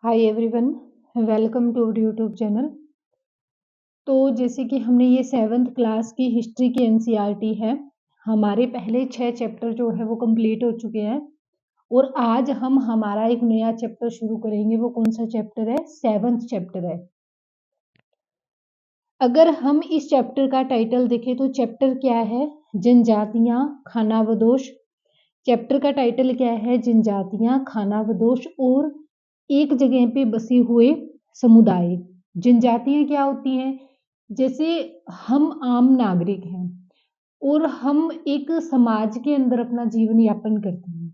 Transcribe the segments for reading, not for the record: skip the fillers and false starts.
Hi everyone, welcome to YouTube channel. तो जैसे कि हमने ये 7th क्लास की हिस्ट्री की एनसीईआरटी है। हमारे पहले 6 चैप्टर जो है वो कंप्लीट हो चुके हैं और आज हम हमारा एक नया चैप्टर शुरू करेंगे। वो कौन सा चैप्टर है? 7th चैप्टर है। अगर हम इस चैप्टर का टाइटल देखें तो चैप्टर क्या है? जनजातियां, खानाबदोश। चैप्टर का टाइटल क्या है? जनजातियां, खानाबदोश और एक जगह पे बसे हुए समुदाय। जनजातियां क्या होती हैं? जैसे हम आम नागरिक हैं और हम एक समाज के अंदर अपना जीवन यापन करते हैं,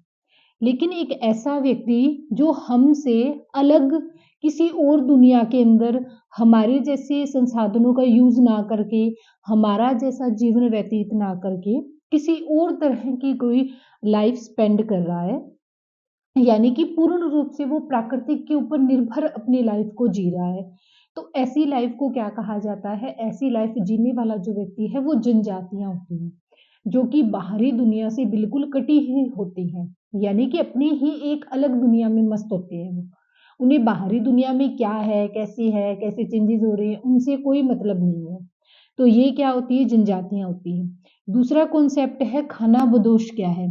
लेकिन एक ऐसा व्यक्ति जो हमसे अलग किसी और दुनिया के अंदर हमारे जैसे संसाधनों का यूज ना करके, हमारा जैसा जीवन व्यतीत ना करके किसी और तरह की कोई लाइफ स्पेंड कर रहा है, यानी कि पूर्ण रूप से वो प्राकृतिक के ऊपर निर्भर अपनी लाइफ को जी रहा है। तो ऐसी लाइफ को क्या कहा जाता है? ऐसी लाइफ जीने वाला जो व्यक्ति है वो जनजातियां होती हैं, जो कि बाहरी दुनिया से बिल्कुल कटी हुई होती हैं, यानी कि अपनी ही एक अलग दुनिया में मस्त होते हैं। वो उन्हें बाहरी दुनिया में क्या है, कैसी है, कैसे चेंजेस हो रहे हैं, उनसे कोई मतलब नहीं है। तो ये क्या होती है? जनजातियां होती हैं। दूसरा कॉन्सेप्ट है खाना बदोश। क्या है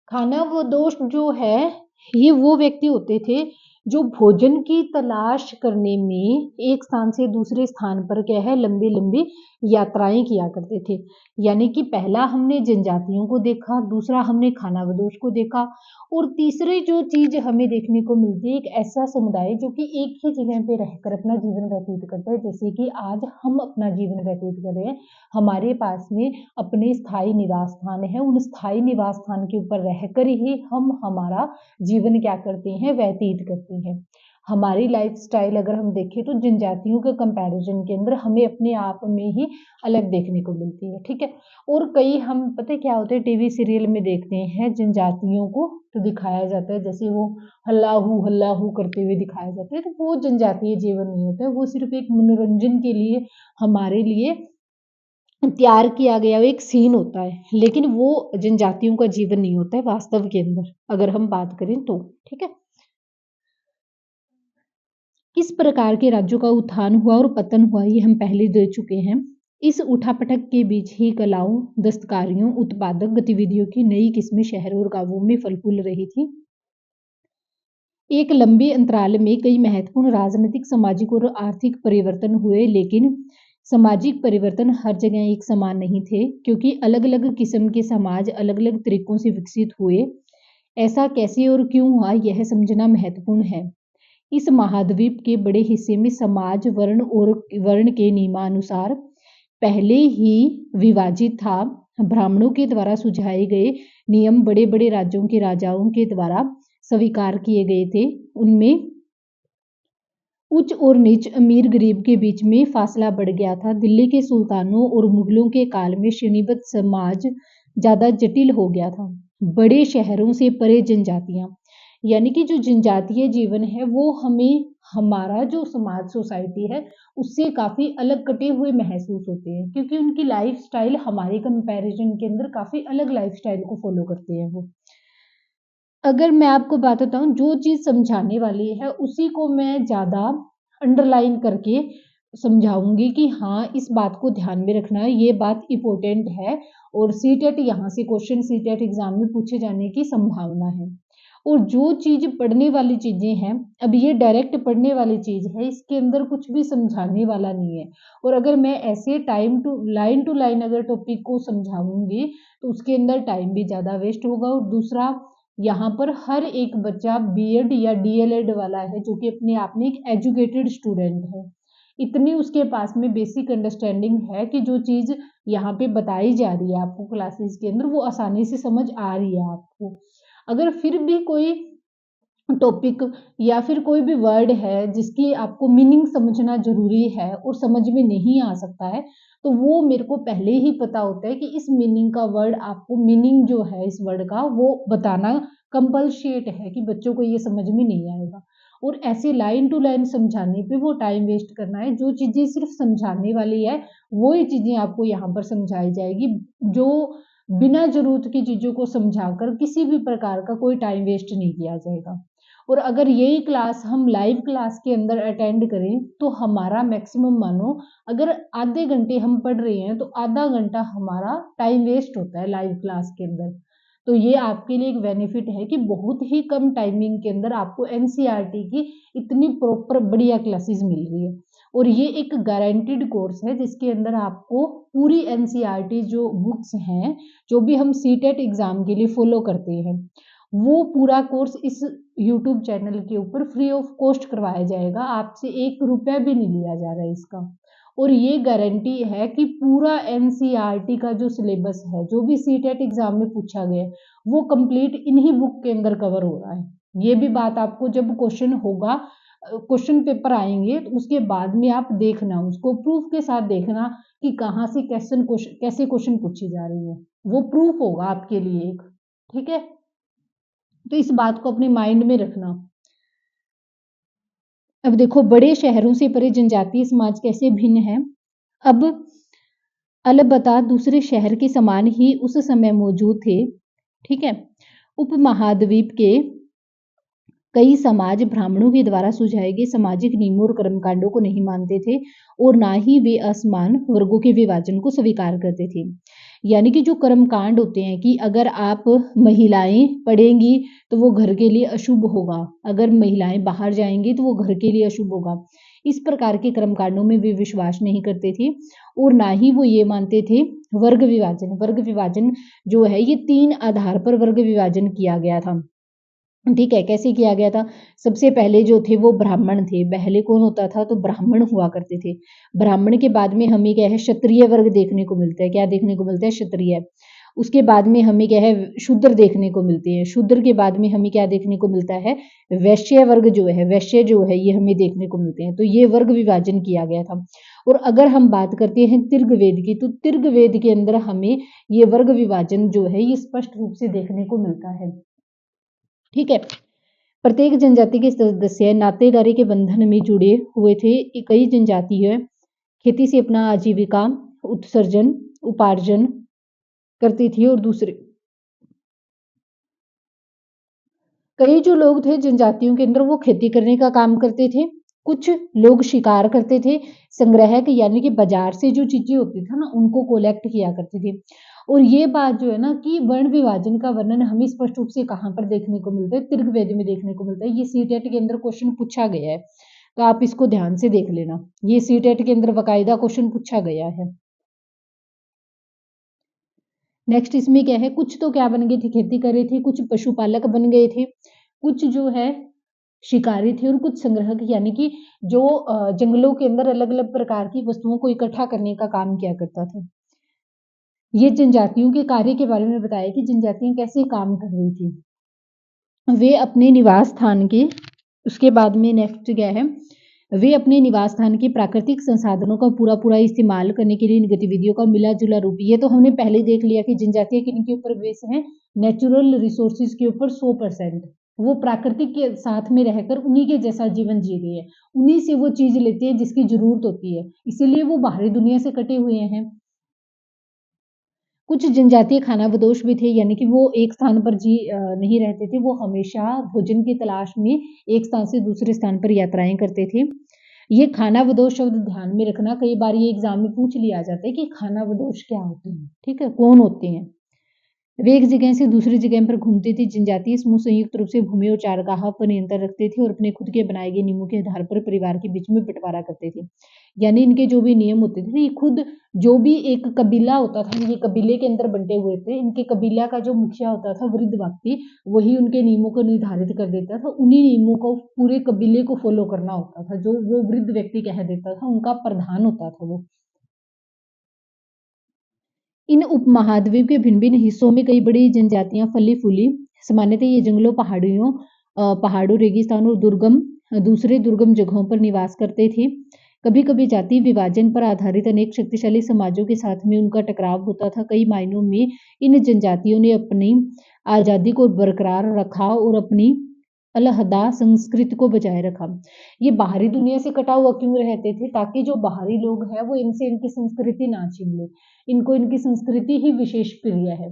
खाना बदोश? जो है ये वो व्यक्ति होते थे जो भोजन की तलाश करने में एक स्थान से दूसरे स्थान पर क्या है लंबी लंबी यात्राएं किया करते थे। यानी कि पहला हमने जनजातियों को देखा, दूसरा हमने खानाबदोश को देखा और तीसरी जो चीज हमें देखने को मिलती है, एक ऐसा समुदाय जो कि एक ही जगह पे रहकर अपना जीवन व्यतीत करता है। जैसे कि आज हम अपना जीवन व्यतीत कर रहे हैं, हमारे पास में अपने स्थायी निवास स्थान है, उन स्थायी निवास स्थान के ऊपर रहकर ही हम हमारा जीवन क्या करते हैं? व्यतीत करते हैं। हमारी लाइफ स्टाइल अगर हम देखें तो जनजातियों के कंपैरिजन के अंदर हमें अपने आप में ही अलग देखने को मिलती है। ठीक है। और कई हम पता है क्या होते हैं, टीवी सीरियल में देखते हैं जनजातियों को तो दिखाया जाता है जैसे वो हल्लाहू करते हुए दिखाया जाता है, तो वो जनजातीय जीवन नहीं होता है। वो सिर्फ एक मनोरंजन के लिए हमारे लिए तैयार किया गया एक सीन होता है, लेकिन वो जनजातियों का जीवन नहीं होता है वास्तव के अंदर, अगर हम बात करें तो। ठीक है। किस प्रकार के राज्यों का उत्थान हुआ और पतन हुआ ये हम पहले दे चुके हैं। इस उठापटक के बीच ही कलाओं, दस्तकारियों, उत्पादक गतिविधियों की नई किस्में शहरों और गांवों में फल फूल रही थी। एक लंबे अंतराल में कई महत्वपूर्ण राजनीतिक, सामाजिक और आर्थिक परिवर्तन हुए, लेकिन सामाजिक परिवर्तन हर जगह एक समान नहीं थे, क्योंकि अलग अलग किस्म के समाज अलग अलग तरीकों से विकसित हुए। ऐसा कैसे और क्यों हुआ यह समझना महत्वपूर्ण है। इस महाद्वीप के बड़े हिस्से में समाज वर्ण के नियमानुसार पहले ही विभाजित था। ब्राह्मणों के द्वारा सुझाए गए नियम बड़े बड़े राज्यों के राजाओं के द्वारा स्वीकार किए गए थे। उनमें उच्च और नीच, अमीर गरीब के बीच में फासला बढ़ गया था। दिल्ली के सुल्तानों और मुगलों के काल में श्रेणीबद्ध समाज ज्यादा जटिल हो गया था। बड़े शहरों से परे जनजातियां, यानी कि जो जनजातीय जीवन है वो हमें हमारा जो समाज सोसाइटी है उससे काफी अलग कटे हुए महसूस होते हैं, क्योंकि उनकी लाइफ स्टाइल हमारे कंपैरिजन के अंदर काफी अलग लाइफ स्टाइल को फॉलो करते हैं वो। अगर मैं आपको बात बताऊं, जो चीज समझाने वाली है उसी को मैं ज्यादा अंडरलाइन करके समझाऊंगी कि हाँ इस बात को ध्यान में रखना, ये बात इंपॉर्टेंट है और सीटेट यहाँ से क्वेश्चन सीटेट एग्जाम में पूछे जाने की संभावना है। और जो चीज पढ़ने वाली चीजें हैं, अब ये डायरेक्ट पढ़ने वाली चीज है, इसके अंदर कुछ भी समझाने वाला नहीं है। और अगर मैं ऐसे टू लाइन अगर टॉपिक को समझाऊंगी तो उसके अंदर टाइम भी ज्यादा वेस्ट होगा। और दूसरा, यहाँ पर हर एक बच्चा बीएड या डीएलएड वाला है जो कि अपने आप में एक एजुकेटेड स्टूडेंट है। इतनी उसके पास में बेसिक अंडरस्टैंडिंग है कि जो चीज यहाँ पे बताई जा रही है आपको क्लासेस के अंदर वो आसानी से समझ आ रही है आपको। अगर फिर भी कोई टॉपिक या फिर कोई भी वर्ड है जिसकी आपको मीनिंग समझना जरूरी है और समझ में नहीं आ सकता है, तो वो मेरे को पहले ही पता होता है कि इस मीनिंग का वर्ड, आपको मीनिंग जो है इस वर्ड का वो बताना कंपलशेट है कि बच्चों को ये समझ में नहीं आएगा। और ऐसे लाइन टू लाइन समझाने पे वो टाइम वेस्ट करना है। जो चीजें सिर्फ समझाने वाली है वो ही चीजें आपको यहाँ पर समझाई जाएगी। जो बिना जरूरत की चीजों को समझाकर किसी भी प्रकार का कोई टाइम वेस्ट नहीं किया जाएगा। और अगर यही क्लास हम लाइव क्लास के अंदर अटेंड करें तो हमारा मैक्सिमम मानो, अगर आधे घंटे हम पढ़ रहे हैं तो आधा घंटा हमारा टाइम वेस्ट होता है लाइव क्लास के अंदर। तो ये आपके लिए एक बेनिफिट है कि बहुत ही कम टाइमिंग के अंदर आपको एनसीईआरटी की इतनी प्रॉपर बढ़िया क्लासेस मिल रही है। और ये एक गारंटीड कोर्स है जिसके अंदर आपको पूरी एनसीईआरटी जो बुक्स हैं, जो भी हम सीटेट एग्जाम के लिए फॉलो करते हैं, वो पूरा कोर्स इस यूट्यूब चैनल के ऊपर फ्री ऑफ कॉस्ट करवाया जाएगा। आपसे 1 रुपया भी नहीं लिया जा रहा है इसका। और ये गारंटी है कि पूरा एनसीईआरटी का जो सिलेबस है, जो भी सीटेट एग्जाम में पूछा गया है, वो कंप्लीट इन्हीं बुक के अंदर कवर हो रहा है। ये भी बात आपको जब क्वेश्चन होगा, क्वेश्चन पेपर आएंगे, तो उसके बाद में आप देखना, उसको प्रूफ के साथ देखना कि कहाँ से कैसे क्वेश्चन पूछे जा रही है। वो प्रूफ होगा आपके लिए एक। ठीक है, तो इस बात को अपने माइंड में रखना। अब देखो, बड़े शहरों से परे जनजातीय समाज कैसे भिन्न है। अब अलबत्ता दूसरे शहर के समान ही उस समय मौजूद थे। ठीक है, उपमहाद्वीप के कई समाज ब्राह्मणों के द्वारा सुझाए गए सामाजिक नियमों और कर्मकांडों को नहीं मानते थे और ना ही वे असमान वर्गों के विभाजन को स्वीकार करते थे। यानी कि जो कर्मकांड होते हैं कि अगर आप महिलाएं पढ़ेंगी तो वो घर के लिए अशुभ होगा, अगर महिलाएं बाहर जाएंगी तो वो घर के लिए अशुभ होगा, इस प्रकार के कर्मकांडों में वे विश्वास नहीं करते थे। और ना ही वो ये मानते थे वर्ग विभाजन। वर्ग विभाजन जो है, ये 3 आधार पर वर्ग विभाजन किया गया था। ठीक है, कैसे किया गया था। सबसे पहले जो थे वो ब्राह्मण थे। पहले कौन होता था, तो ब्राह्मण हुआ करते थे। ब्राह्मण के बाद में हमें क्या है, क्षत्रिय वर्ग देखने को मिलता है। क्या देखने को मिलता है, क्षत्रिय। उसके बाद में हमें क्या है, शूद्र देखने को मिलते हैं। शूद्र के बाद में हमें क्या देखने को मिलता है, वैश्य वर्ग जो है, वैश्य जो है ये हमें देखने को मिलते हैं। तो ये वर्ग विभाजन किया गया था। और अगर हम बात करते हैं तिर्गवेद की, तो तिर्गवेद के अंदर हमें ये वर्ग विभाजन जो है ये स्पष्ट रूप से देखने को मिलता है। ठीक है, प्रत्येक जनजाति के सदस्य नातेदारी के बंधन में जुड़े हुए थे। कई जनजातियां खेती से अपना आजीविका उत्सर्जन उपार्जन करती थी और दूसरे कई जो लोग थे जनजातियों के अंदर, वो खेती करने का काम करते थे। कुछ लोग शिकार करते थे। संग्रह के यानी कि बाजार से जो चीजें होती थी ना, उनको कलेक्ट किया करते थे। और ये बात जो है ना कि वर्ण विभाजन का वर्णन हमें स्पष्ट रूप से कहाँ पर देखने को मिलता है, तिर्गवेद में देखने को मिलता है। ये सीटेट के अंदर क्वेश्चन पूछा गया है, तो आप इसको ध्यान से देख लेना। ये सीटेट के अंदर बाकायदा क्वेश्चन पूछा गया है। नेक्स्ट इसमें क्या है, कुछ तो क्या बन गए थे, खेती कर रहे थे, कुछ पशुपालक बन गए थे, कुछ जो है शिकारी थे, और कुछ संग्रहक यानी कि जो जंगलों के अंदर अलग अलग प्रकार की वस्तुओं को इकट्ठा करने का काम किया करता था। ये जनजातियों के कार्य के बारे में बताया कि जनजातियां कैसे काम कर रही थी। वे अपने निवास स्थान के उसके बाद में नेक्स्ट क्या है, वे अपने निवास स्थान के प्राकृतिक संसाधनों का पूरा पूरा इस्तेमाल करने के लिए इन गतिविधियों का मिला जुला रूप, ये तो हमने पहले देख लिया कि जनजातियां किन के ऊपर बेस है, नेचुरल रिसोर्सेज के ऊपर 100%। वो प्राकृतिक के साथ में रहकर उन्हीं के जैसा जीवन जी रही है, उन्हीं से वो चीज लेती है जिसकी जरूरत होती है, इसीलिए वो बाहरी दुनिया से कटे हुए हैं। कुछ जनजातीय खानाबदोश भी थे, यानी कि वो एक स्थान पर नहीं रहते थे, वो हमेशा भोजन की तलाश में एक स्थान से दूसरे स्थान पर यात्राएं करते थे। ये खानाबदोश शब्द ध्यान में रखना, कई बार ये एग्जाम में पूछ लिया जाता है कि खानाबदोश क्या होते हैं। ठीक है, कौन होते हैं। वे एक जगह से दूसरी जगह पर घूमते थे। जनजातीय समूह संयुक्त रूप से भूमि और चारगाह पर नियंत्रण रखते थे और अपने खुद के बनाए गए नियमों के आधार पर परिवार के बीच में बंटवारा करते थे। यानी इनके जो भी नियम होते थे, ये खुद जो भी एक कबीला होता था, ये कबीले के अंदर बंटे हुए थे। इनके कबीला का जो मुखिया होता था, वृद्ध व्यक्ति, वही उनके नियमों को निर्धारित कर देता था। उन्हीं नियमों को पूरे कबीले को फॉलो करना होता था। जो वो वृद्ध व्यक्ति कह देता था, उनका प्रधान होता था वो। इन उपमहाद्वीप के भिन्न-भिन्न हिस्सों में कई बड़ी जनजातियां फली-फूली, सामान्यतः ये जंगलों, पहाड़ों, रेगिस्तान और दूसरे दुर्गम जगहों पर निवास करते थे। कभी-कभी जाति विभाजन पर आधारित अनेक शक्तिशाली समाजों के साथ में उनका टकराव होता था। कई मायनों में इन जनजातियों ने अपनी आज़ादी को बरकरार रखा और अपनी अलहदा संस्कृति को बचाए रखा। ये बाहरी दुनिया से कटा हुआ क्यों रहते थे? ताकि जो बाहरी लोग हैं वो इनसे इनकी संस्कृति ना छीन ले। इनको इनकी संस्कृति ही विशेष प्रिय है।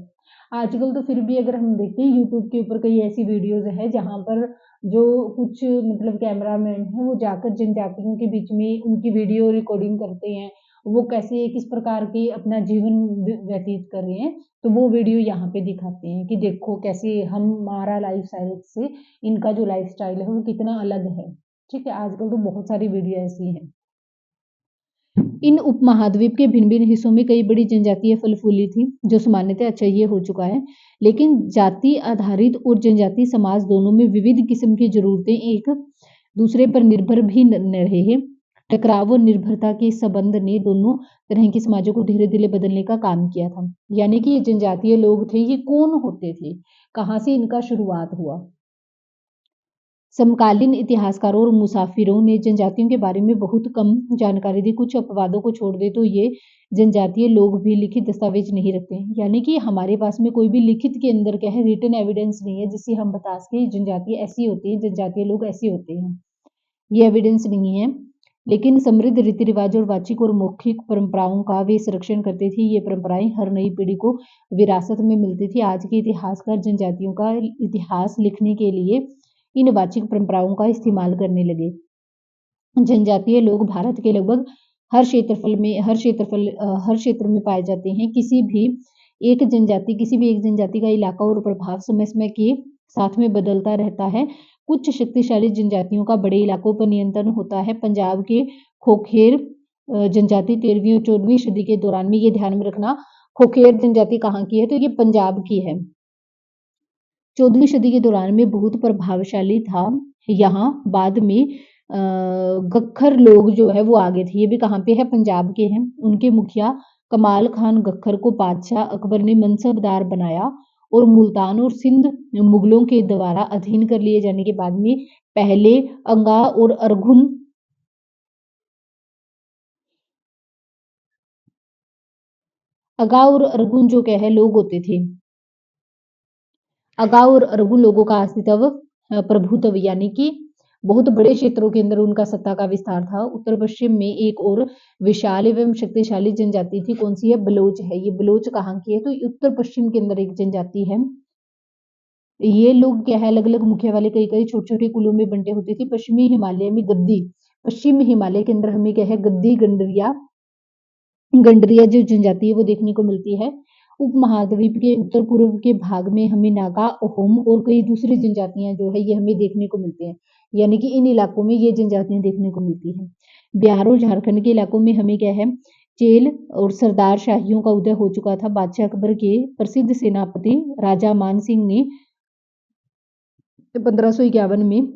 आजकल तो फिर भी अगर हम देखें यूट्यूब के ऊपर कई ऐसी वीडियोज़ है जहाँ पर जो कुछ मतलब कैमरामैन हैं वो जाकर जनजातियों के बीच में उनकी वीडियो रिकॉर्डिंग करते हैं। वो कैसे किस प्रकार के अपना जीवन व्यतीत कर रहे हैं, तो वो वीडियो यहाँ पे दिखाते हैं कि देखो कैसे हमारा लाइफ़स्टाइल से इनका जो लाइफ़स्टाइल है वो कितना अलग है। ठीक है? आजकल तो बहुत सारी वीडियो ऐसी हैं। इन उपमहाद्वीप के भिन्न-भिन्न हिस्सों में कई बड़ी जनजातियाँ फल-फूली थी, जो सामान्यतः अच्छा ये हो चुका है। लेकिन जाति आधारित और जनजातीय समाज दोनों में विविध किस्म की ज़रूरतें एक दूसरे पर निर्भर भी न रहे हैं। टकराव और निर्भरता के संबंध ने दोनों तरह के समाजों को धीरे-धीरे बदलने का काम किया था। यानी कि ये जनजातीय लोग थे, ये कौन होते थे? कहाँ से इनका शुरुआत हुआ? समकालीन इतिहासकारों और मुसाफिरों ने जनजातियों के बारे में बहुत कम जानकारी दी। कुछ अपवादों को छोड़ दे तो ये जनजातीय लोग भी लिखित दस्तावेज नहीं रखते हैं। यानी कि हमारे पास में कोई भी लिखित के अंदर क्या है, रिटन एविडेंस नहीं है जिससे हम बता सकें जनजाति ऐसी होती है, जनजातीय लोग ऐसे होते हैं। ये एविडेंस नहीं है। लेकिन समृद्ध रीति रिवाज और वाचिक और मौखिक परंपराओं का वे संरक्षण करते थे। ये परंपराएं हर नई पीढ़ी को विरासत में मिलती थी। आज के इतिहासकार जनजातियों का इतिहास लिखने के लिए इन वाचिक परंपराओं का इस्तेमाल करने लगे। जनजातीय लोग भारत के लगभग हर क्षेत्र में पाए जाते हैं। किसी भी एक जनजाति का इलाका और प्रभाव समय-समय के साथ में बदलता रहता है। कुछ शक्तिशाली जनजातियों का बड़े इलाकों पर नियंत्रण होता है। पंजाब के खोखेर जनजाति 13वीं और 14वीं सदी के दौरान में, ये ध्यान में रखना, खोखेर जनजाति कहाँ की है? तो ये पंजाब की है। 14वीं सदी के दौरान में बहुत प्रभावशाली था। यहाँ बाद में गख्खर लोग जो है वो आगे थे। ये भी कहाँ पे है? पंजाब के हैं। उनके मुखिया कमाल खान गख्खर को बादशाह अकबर ने मनसबदार बनाया और मुल्तान और सिंध मुगलों के द्वारा अधीन कर लिए जाने के बाद में पहले अगा और अरगुन जो क्या है लोग होते थे। अगा और अरगुन लोगों का अस्तित्व प्रभुत्व यानी कि बहुत बड़े क्षेत्रों के अंदर उनका सत्ता का विस्तार था। उत्तर पश्चिम में एक और विशाल एवं शक्तिशाली जनजाति थी। कौन सी है? बलोच है। ये बलोच कहाँ की है? तो उत्तर पश्चिम के अंदर एक जनजाति है। ये लोग क्या है, अलग अलग मुखिया वाले कई कई छोटे छोटे कुलों में बंटे होते थे। पश्चिमी हिमालय के अंदर हमें क्या है, गद्दी गंडरिया जो जनजाति है वो देखने को मिलती है। उपमहाद्वीप के उत्तर पूर्व के भाग में हमें नागा, अहोम और कई दूसरी जनजातियां जो है ये हमें देखने को मिलते हैं। यानी कि इन इलाकों में ये जनजातियां देखने को मिलती हैं। बिहार और झारखंड के इलाकों में हमें क्या है, चेल और सरदार शाहियों का उदय हो चुका था। बादशाह अकबर के प्रसिद्ध सेनापति राजा मान सिंह ने 1551 में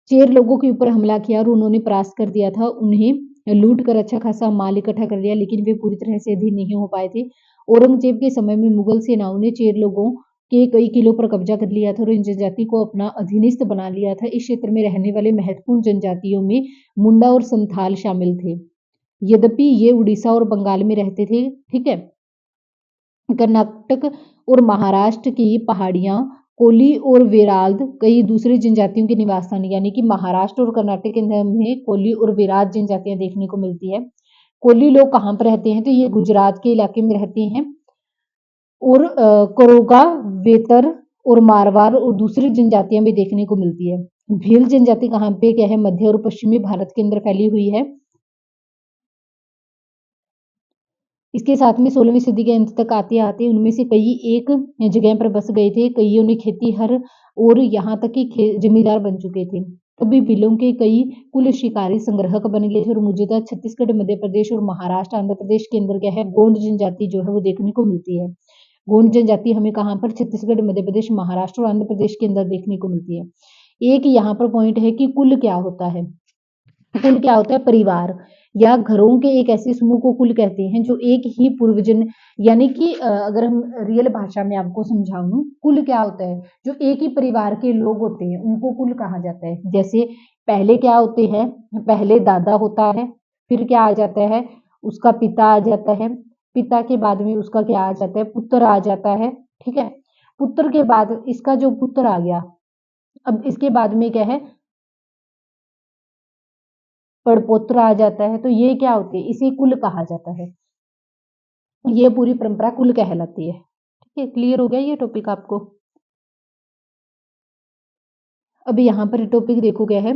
चेर लोगों के ऊपर हमला किया और उन्होंने परास्त कर दिया था। उन्हें लूट कर अच्छा खासा माल इकट्ठा कर लिया, लेकिन वे पूरी तरह से अधीन नहीं हो पाए थे। औरंगजेब के समय में मुगल सेनाओं ने चेर लोगों के कई किलों पर कब्जा कर लिया था और इन जनजाति को अपना अधीनस्थ बना लिया था। इस क्षेत्र में रहने वाले महत्वपूर्ण जनजातियों में मुंडा और संथाल शामिल थे। यद्यपि ये उड़ीसा और बंगाल में रहते थे। ठीक है। कर्नाटक और महाराष्ट्र की पहाड़ियां, कोली और वेराल्द कई दूसरी जनजातियों के निवास स्थान, यानी कि महाराष्ट्र और कर्नाटक के अंदर में कोली और वेराल्द जनजातियां देखने को मिलती है। कोली लोग कहाँ पर रहते हैं? तो ये गुजरात के इलाके में रहते हैं। और करोगा, वेतर और मारवाड़ और दूसरी जनजातियां भी देखने को मिलती है। भील जनजाति कहाँ पे क्या है? मध्य और पश्चिमी भारत के अंदर फैली हुई है। इसके साथ में 16वीं सदी के अंत तक आते-आते उनमें से कई एक जगह पर बस गए थे। कईयों ने खेती हर और यहाँ तक कि जमींदार बन चुके थे। तभी भीलों के कई कुल शिकारी संग्रहक बन गए थे और मौजूदा छत्तीसगढ़, मध्य प्रदेश और महाराष्ट्र, आंध्र प्रदेश के अंदर क्या है, गोंड जनजाति जो है वो देखने को मिलती है। गोंड जनजाति हमें कहाँ पर? छत्तीसगढ़, मध्य प्रदेश, महाराष्ट्र और आंध्र प्रदेश के अंदर देखने को मिलती है। एक यहाँ पर पॉइंट है कि कुल क्या होता है? कुल क्या होता है? परिवार या घरों के एक ऐसे समूह को कुल कहते हैं जो एक ही पूर्वजन, यानी कि अगर हम रियल भाषा में आपको समझाऊं, कुल क्या होता है? जो एक ही परिवार के लोग होते हैं उनको कुल कहा जाता है। जैसे पहले क्या होते हैं? पहले दादा होता है, फिर क्या आ जाता है? उसका पिता आ जाता है, पिता के बाद में उसका क्या आ जाता है? पुत्र आ जाता है। ठीक है। पुत्र के बाद इसका जो पुत्र आ गया अब इसके बाद में क्या है, पड़पोत्र आ जाता है, तो ये क्या होती है, इसे कुल कहा जाता है। ये पूरी परंपरा कुल कहलाती है। ठीक है, क्लियर हो गया ये टॉपिक आपको। अब यहाँ पर टॉपिक देखो क्या है,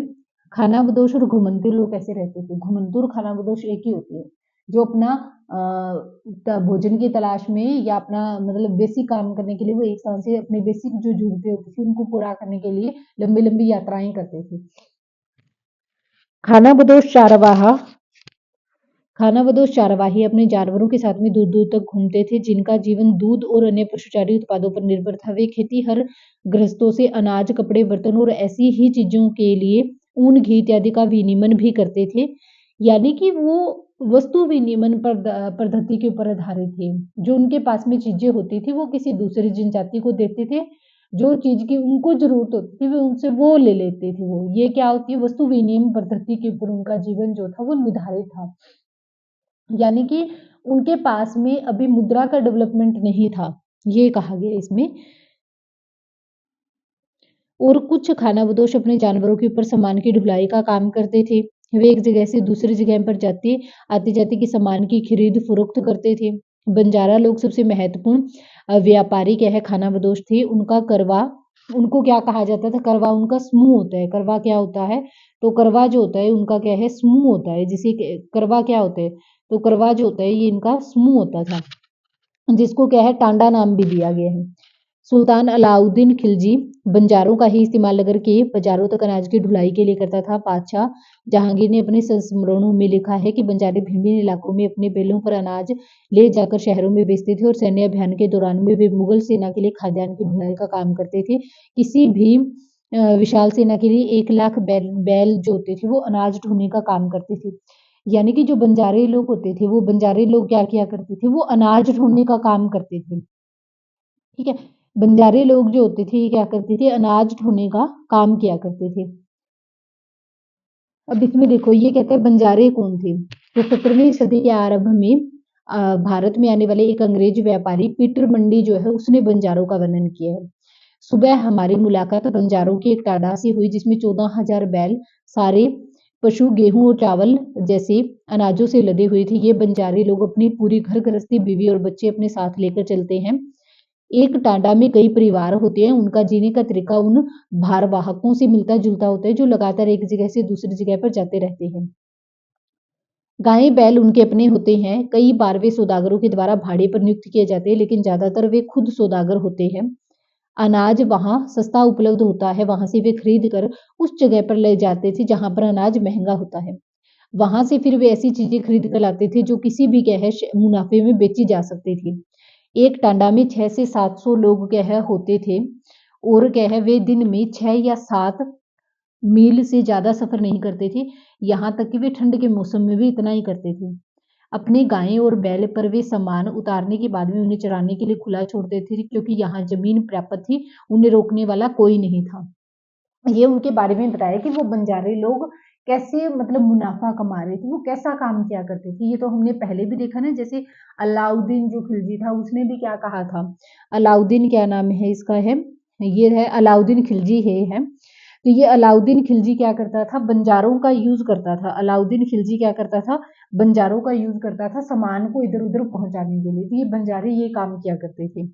खानाबदोश और घुमंतुर लोग कैसे रहते थे। घुमंतुर खानाबदोश एक ही होती है, जो अपना भोजन की तलाश में या अपना मतलब बेसिक काम करने के लिए वो एक स्थान से अपने बेसिक जो जरूरतें होती थी उनको पूरा करने के लिए लंबी लंबी यात्राएं करते थे। खानाबदोश चारवाहा खानाबदोश चारवाही अपने जानवरों के साथ में दूर दूर तक घूमते थे, जिनका जीवन दूध और अन्य पशुचारी उत्पादों पर निर्भर था। वे खेती हर गृहस्थों से अनाज, कपड़े, बर्तन और ऐसी ही चीजों के लिए ऊन, घी इत्यादि का विनिमय भी करते थे। यानी कि वो वस्तु विनिमय पद्धति के ऊपर आधारित थे। जो उनके पास में चीजें होती थी वो किसी दूसरी जनजाति को देते थे। जो चीज की उनको जरूरत होती थी वो उनसे वो ले लेते थे। वो ये क्या होती है, वस्तु विनिमय पद्धति के ऊपर उनका जीवन जो था वो निर्धारित था। यानी कि उनके पास में अभी मुद्रा का डेवलपमेंट नहीं था, ये कहा गया इसमें। और कुछ खानाबदोश अपने जानवरों के ऊपर सामान की ढुलाई का काम करते थे। वे एक जगह से दूसरी जगह पर जाते आते जाते की सामान की खरीद फरोख्त करते थे। बंजारा लोग सबसे महत्वपूर्ण व्यापारी क्या है, खानाबदोश थे। उनको क्या कहा जाता था, करवा उनका समूह होता है। करवा क्या होता है, तो करवा जो होता है उनका क्या है, समूह होता है। जिसे करवा क्या होता है, तो करवा जो होता है ये इनका समूह होता था, जिसको क्या है टांडा नाम भी दिया गया है। सुल्तान अलाउद्दीन खिलजी बंजारों का ही इस्तेमाल अगर के बाजारों तक अनाज की ढुलाई के लिए करता था। बादशाह जहांगीर ने अपने संस्मरणों में लिखा है कि बंजारे भिन्न भिन्न इलाकों में अपने बैलों पर अनाज ले जाकर शहरों में बेचते थे और सैन्य अभियान के दौरान में वे मुगल सेना के लिए खाद्यान्न की ढुलाई का काम करते थे। किसी भी विशाल सेना के लिए 1 लाख बैल जो होते थे वो अनाज ढोने का काम करते थे। यानी कि जो बंजारे लोग होते थे वो बंजारे लोग क्या किया करते थे, वो अनाज ढोने का काम करते थे। ठीक है, बंजारे लोग जो होते थे ये क्या करते थे, अनाज ढोने का काम किया करते थे। अब इसमें देखो ये कहते हैं बंजारे कौन थे, तो 17वीं सदी के आरंभ में भारत में आने वाले एक अंग्रेज व्यापारी पीटर मंडी जो है उसने बंजारों का वर्णन किया है। सुबह हमारी मुलाकात बंजारों की एक तादाद से हुई जिसमें 14,000 बैल, सारे पशु, गेहूं और चावल जैसे अनाजों से लदे हुए थे। ये बंजारे लोग अपनी पूरी घर गृहस्थी, बीवी और बच्चे अपने साथ लेकर चलते हैं। एक टांडा में कई परिवार होते हैं, उनका जीने का तरीका उन भारवाहकों से मिलता जुलता होता है जो लगातार एक जगह से दूसरी जगह पर जाते रहते हैं। गायें बैल उनके अपने होते हैं। कई बार वे सौदागरों के द्वारा भाड़े पर नियुक्त किए जाते हैं, लेकिन ज्यादातर वे खुद सौदागर होते हैं। अनाज वहां सस्ता उपलब्ध होता है, वहां से वे खरीद कर उस जगह पर ले जाते थे जहां पर अनाज महंगा होता है। वहां से फिर वे ऐसी चीजें खरीद कर लाते थे जो किसी भी क्या है मुनाफे में बेची जा सकती थी। एक टांडा में 6 से 700 लोग क्या है होते थे, और क्या है वे दिन में 6 या 7 मील से ज्यादा सफर नहीं करते थे। यहाँ तक कि वे ठंड के मौसम में भी इतना ही करते थे। अपने गायें और बैल पर वे सामान उतारने के बाद में उन्हें चराने के लिए खुला छोड़ देते थे, क्योंकि यहाँ जमीन पर्याप्त थी, उन्हें रोकने वाला कोई नहीं था। ये उनके बारे में बताया कि वो बंजारे लोग कैसे मतलब मुनाफा कमा रहे थे, वो कैसा काम किया करते थे। ये तो हमने पहले भी देखा ना, जैसे अलाउद्दीन जो खिलजी था उसने भी क्या कहा था। अलाउद्दीन क्या नाम है इसका है, ये है अलाउद्दीन खिलजी है। तो ये अलाउद्दीन खिलजी क्या करता था, बंजारों का यूज करता था। अलाउद्दीन खिलजी क्या करता था, बंजारों का यूज करता था सामान को इधर उधर पहुंचाने के लिए। तो ये बंजारे ये काम किया करते थे।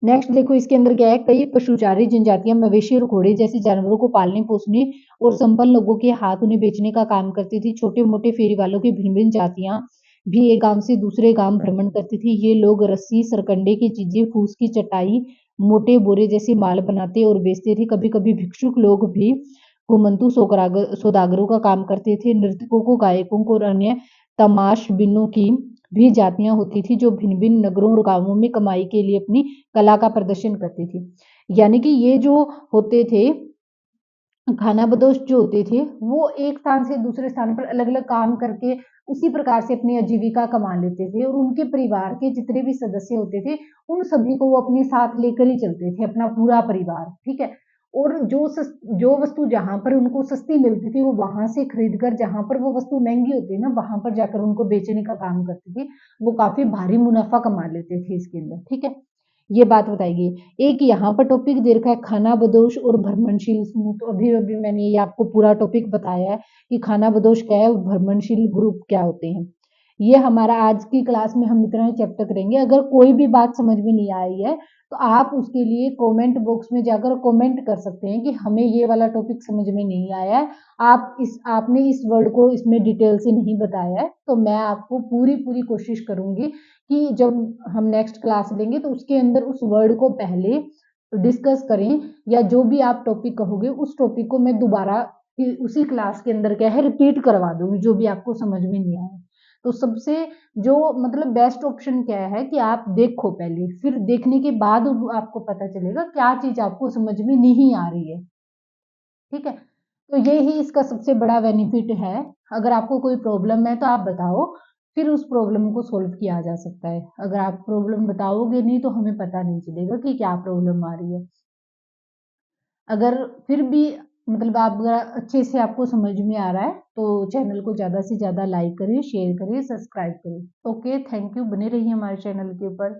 नेक्स्ट देखो इसके अंदर क्या है, कई पशुचारी जनजातियां मवेशी और घोड़े जैसे जानवरों को पालने पोसने और संपन्न लोगों के हाथ उन्हें बेचने का काम करती थी। छोटे मोटे फेरी वालों की भिन्न भिन्न जातियां भी एक गांव से दूसरे गांव भ्रमण करती थी। ये लोग रस्सी, सरकंडे की चीजें, फूस की चटाई, मोटे बोरे जैसे माल बनाते और बेचते थे। कभी कभी भिक्षुक लोग भी घुमंतु सौदागरों का काम करते थे। नर्तकों को, गायकों को और अन्य तमाशबिनों की भी जातियां होती थी जो भिन्न भिन्न नगरों और गांवों में कमाई के लिए अपनी कला का प्रदर्शन करती थी। यानी कि ये जो होते थे खानाबदोश जो होते थे वो एक स्थान से दूसरे स्थान पर अलग अलग काम करके उसी प्रकार से अपनी आजीविका कमा लेते थे, और उनके परिवार के जितने भी सदस्य होते थे उन सभी को वो अपने साथ लेकर ही चलते थे, अपना पूरा परिवार। ठीक है, और जो वस्तु जहां पर उनको सस्ती मिलती थी वो वहां से खरीद कर, जहां पर वो वस्तु महंगी होती है ना वहां पर जाकर उनको बेचने का काम करते थे। वो काफी भारी मुनाफा कमा लेते थे इसके अंदर। ठीक है, ये बात बताइए। एक यहाँ पर टॉपिक दे रखा है खानाबदोश और भ्रमणशील समूह, तो अभी-अभी मैंने ये आपको पूरा टॉपिक बताया है कि खानाबदोश क्या है और भ्रमणशील ग्रुप क्या होते हैं। ये हमारा आज की क्लास में हम इतना ही चैप्टर करेंगे। अगर कोई भी बात समझ में नहीं आई है, तो आप उसके लिए कमेंट बॉक्स में जाकर कमेंट कर सकते हैं कि हमें ये वाला टॉपिक समझ में नहीं आया है। आपने इस वर्ड को इसमें डिटेल से नहीं बताया है, तो मैं आपको पूरी कोशिश करूँगी कि जब हम नेक्स्ट क्लास लेंगे तो उसके अंदर उस वर्ड को पहले डिस्कस करें, या जो भी आप टॉपिक कहोगे उस टॉपिक को मैं दोबारा उसी क्लास के अंदर क्या है रिपीट करवा दूंगी, जो भी आपको समझ में नहीं आया। तो सबसे जो मतलब बेस्ट ऑप्शन क्या है कि आप देखो पहले, फिर देखने के बाद आपको पता चलेगा क्या चीज आपको समझ में नहीं आ रही है। ठीक है, तो ये ही इसका सबसे बड़ा बेनिफिट है। अगर आपको कोई प्रॉब्लम है तो आप बताओ, फिर उस प्रॉब्लम को सोल्व किया जा सकता है। अगर आप प्रॉब्लम बताओगे नहीं तो हमें पता नहीं चलेगा कि क्या प्रॉब्लम आ रही है। अगर फिर भी मतलब आप अगर अच्छे से आपको समझ में आ रहा है तो चैनल को ज़्यादा से ज़्यादा लाइक करिए, शेयर करिए, सब्सक्राइब करिए। ओके, थैंक यू, बने रहिए हमारे चैनल के ऊपर।